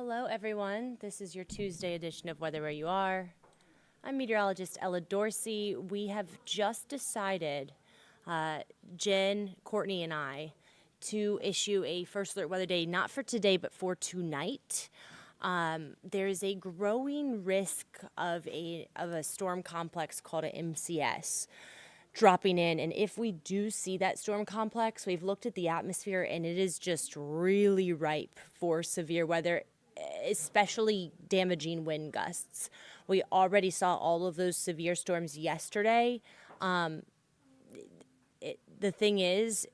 Hello, everyone. This is your Tuesday edition of Weather Where You Are. I'm meteorologist Ella Dorsey. We have just decided, Jen, Courtney, and I, to issue a first alert weather day, not for today, but for tonight. There is a growing risk of a storm complex called an MCS dropping in. And if we do see that storm complex, we've looked at the atmosphere and it is just really ripe for severe weather, especially damaging wind gusts. We already saw all of those severe storms yesterday. The thing is,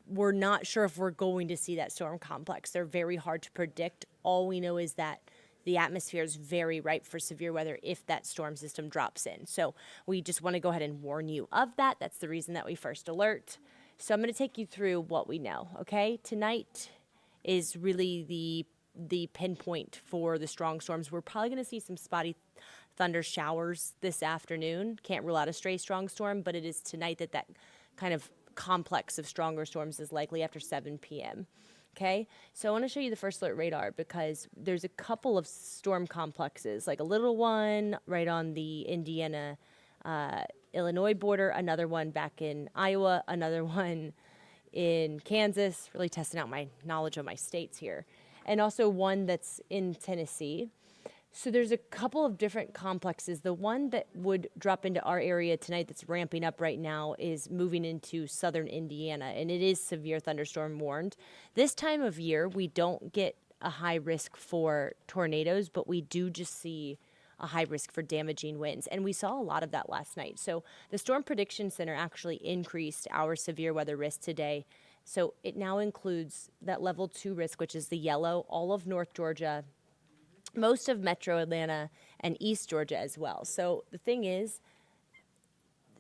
we're not sure if we're going to see that storm complex. They're very hard to predict. All we know is that the atmosphere is very ripe for severe weather if that storm system drops in. So we just want to go ahead and warn you of that. That's the reason that we first alert. So I'm going to take you through what we know, okay? Tonight is really the pinpoint for the strong storms. We're probably going to see some spotty thunder showers this afternoon. Can't rule out a stray strong storm, but it is tonight that kind of complex of stronger storms is likely after 7 p.m. Okay, so I want to show you the first alert radar because there's a couple of storm complexes, like a little one right on the Indiana, Illinois border, another one back in Iowa, another one in Kansas, really testing out my knowledge of my states here, and also one that's in Tennessee. So there's a couple of different complexes. The one that would drop into our area tonight that's ramping up right now is moving into southern Indiana, and it is severe thunderstorm warned. This time of year, we don't get a high risk for tornadoes, but we do just see a high risk for damaging winds, and we saw a lot of that last night. So the Storm Prediction Center actually increased our severe weather risk today. So it now includes that level 2 risk, which is the yellow, all of North Georgia, most of Metro Atlanta, and East Georgia as well. So the thing is,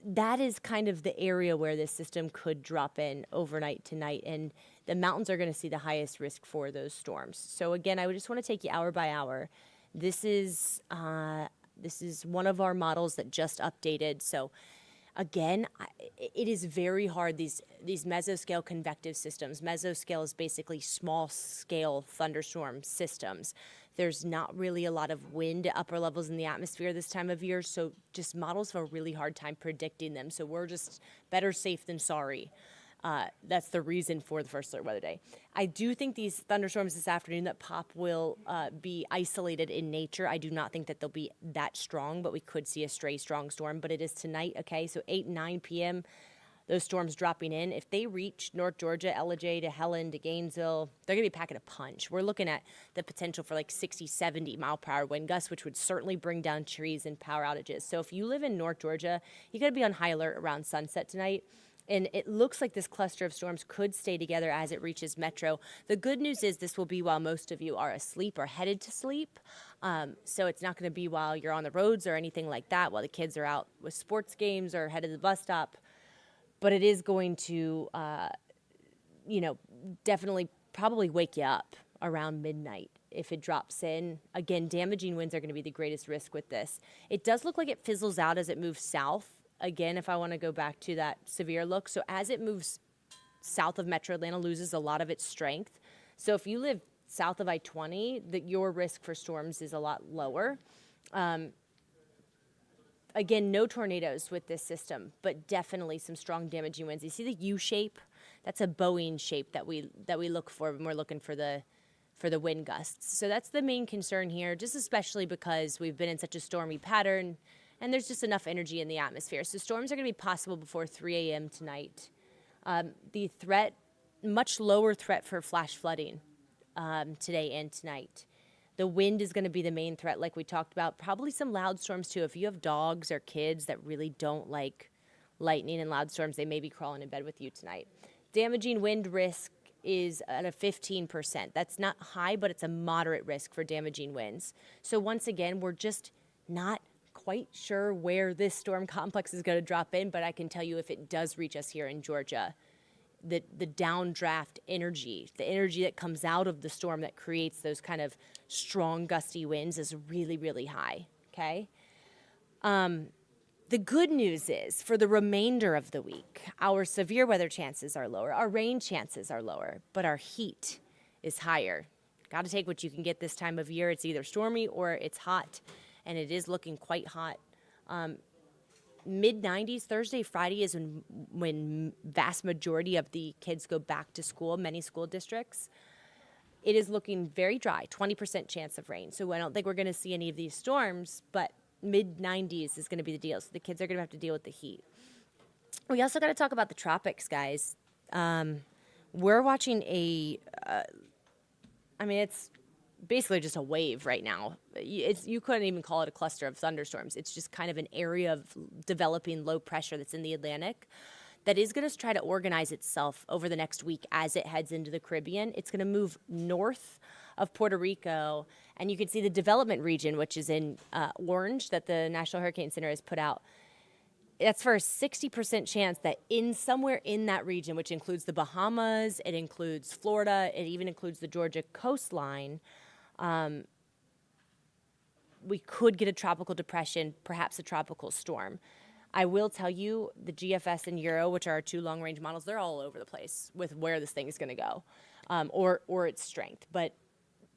that is kind of the area where this system could drop in overnight tonight, and the mountains are going to see the highest risk for those storms. So again, I would just want to take you hour by hour. This is one of our models that just updated. So again, it is very hard, these mesoscale convective systems. Mesoscale is basically small-scale thunderstorm systems. There's not really a lot of wind at upper levels in the atmosphere this time of year, so just models have a really hard time predicting them. So we're just better safe than sorry. That's the reason for the first alert weather day. I do think these thunderstorms this afternoon that pop will be isolated in nature. I do not think that they'll be that strong, but we could see a stray strong storm. But it is tonight, okay? So 8, 9 p.m., those storms dropping in. If they reach North Georgia, Ellijay to Helen to Gainesville, they're going to be packing a punch. We're looking at the potential for like 60, 70 mile per hour wind gusts, which would certainly bring down trees and power outages. So if you live in North Georgia, you got to be on high alert around sunset tonight. And it looks like this cluster of storms could stay together as it reaches Metro. The good news is this will be while most of you are asleep or headed to sleep. So it's not going to be while you're on the roads or anything like that, while the kids are out with sports games or headed to the bus stop. But it is going to, definitely probably wake you up around midnight if it drops in. Again, damaging winds are going to be the greatest risk with this. It does look like it fizzles out as it moves south. Again, if I want to go back to that severe look. So as it moves south of Metro Atlanta, loses a lot of its strength. So if you live south of I-20, your risk for storms is a lot lower. Again, no tornadoes with this system, but definitely some strong damaging winds. You see the U shape? That's a Boeing shape that we look for when we're looking for the wind gusts. So that's the main concern here, just especially because we've been in such a stormy pattern, and there's just enough energy in the atmosphere. So storms are going to be possible before 3 a.m. tonight. The threat, much lower threat for flash flooding today and tonight. The wind is going to be the main threat, like we talked about. Probably some loud storms, too. If you have dogs or kids that really don't like lightning and loud storms, they may be crawling in bed with you tonight. Damaging wind risk is at a 15%. That's not high, but it's a moderate risk for damaging winds. So once again, we're just not quite sure where this storm complex is going to drop in, but I can tell you if it does reach us here in Georgia, the downdraft energy, the energy that comes out of the storm that creates those kind of strong gusty winds is really, really high, okay? The good news is for the remainder of the week, our severe weather chances are lower, our rain chances are lower, but our heat is higher. got to take what you can get this time of year. It's either stormy or it's hot, and it is looking quite hot. Mid-90s, Thursday, Friday is when vast majority of the kids go back to school, many school districts. It is looking very dry, 20% chance of rain. So I don't think we're going to see any of these storms, but mid-90s is going to be the deal. So the kids are going to have to deal with the heat. We also got to talk about the tropics, guys. We're watching it's basically just a wave right now. You couldn't even call it a cluster of thunderstorms. It's just kind of an area of developing low pressure that's in the Atlantic that is going to try to organize itself over the next week as it heads into the Caribbean. It's going to move north of Puerto Rico, and you can see the development region, which is in orange, that the National Hurricane Center has put out. That's for a 60% chance that somewhere in that region, which includes the Bahamas, it includes Florida, it even includes the Georgia coastline, we could get a tropical depression, perhaps a tropical storm. I will tell you, the GFS and Euro, which are our two long-range models, they're all over the place with where this thing is going to go, or its strength. But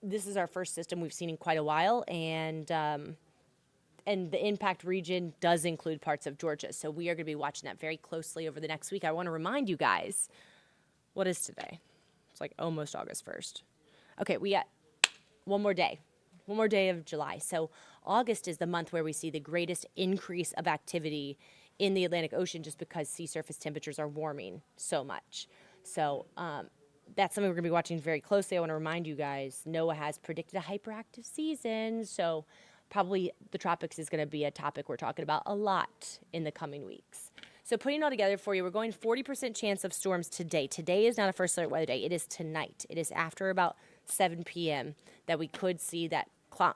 this is our first system we've seen in quite a while, and the impact region does include parts of Georgia. So we are going to be watching that very closely over the next week. I want to remind you guys, what is today? It's like almost August 1st. Okay, we got one more day of July. So August is the month where we see the greatest increase of activity in the Atlantic Ocean just because sea surface temperatures are warming so much. So that's something we're going to be watching very closely. I want to remind you guys, NOAA has predicted a hyperactive season, so probably the tropics is going to be a topic we're talking about a lot in the coming weeks. So putting it all together for you, we're going 40% chance of storms today. Today is not a first alert weather day. It is tonight. It is after about 7 p.m. that we could see that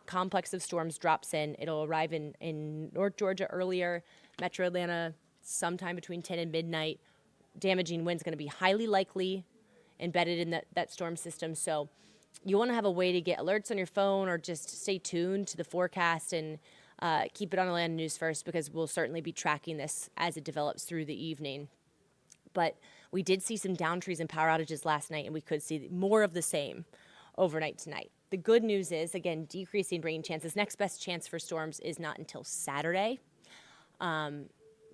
complex of storms drops in. It'll arrive in North Georgia earlier, Metro Atlanta sometime between 10 and midnight. Damaging wind's going to be highly likely embedded in that storm system. So you want to have a way to get alerts on your phone or just stay tuned to the forecast and keep it on the land news first, because we'll certainly be tracking this as it develops through the evening. But we did see some down trees and power outages last night, and we could see more of the same overnight tonight. The good news is, again, decreasing rain chances. Next best chance for storms is not until Saturday.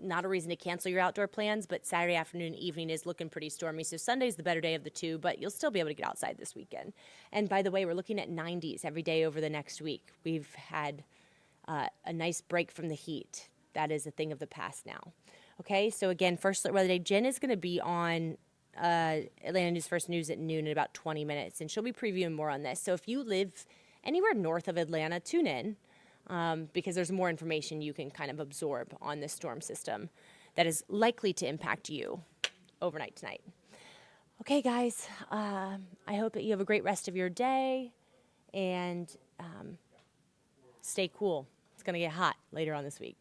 Not a reason to cancel your outdoor plans, but Saturday afternoon and evening is looking pretty stormy. So Sunday's the better day of the two, but you'll still be able to get outside this weekend. And by the way, we're looking at 90s every day over the next week. We've had a nice break from the heat. That is a thing of the past now. Okay, so again, first alert weather day. Jen is going to be on Atlanta News First News at noon in about 20 minutes, and she'll be previewing more on this. So if you live anywhere north of Atlanta, tune in. Because there's more information you can kind of absorb on this storm system that is likely to impact you overnight tonight. Okay, guys, I hope that you have a great rest of your day, and stay cool. It's going to get hot later on this week.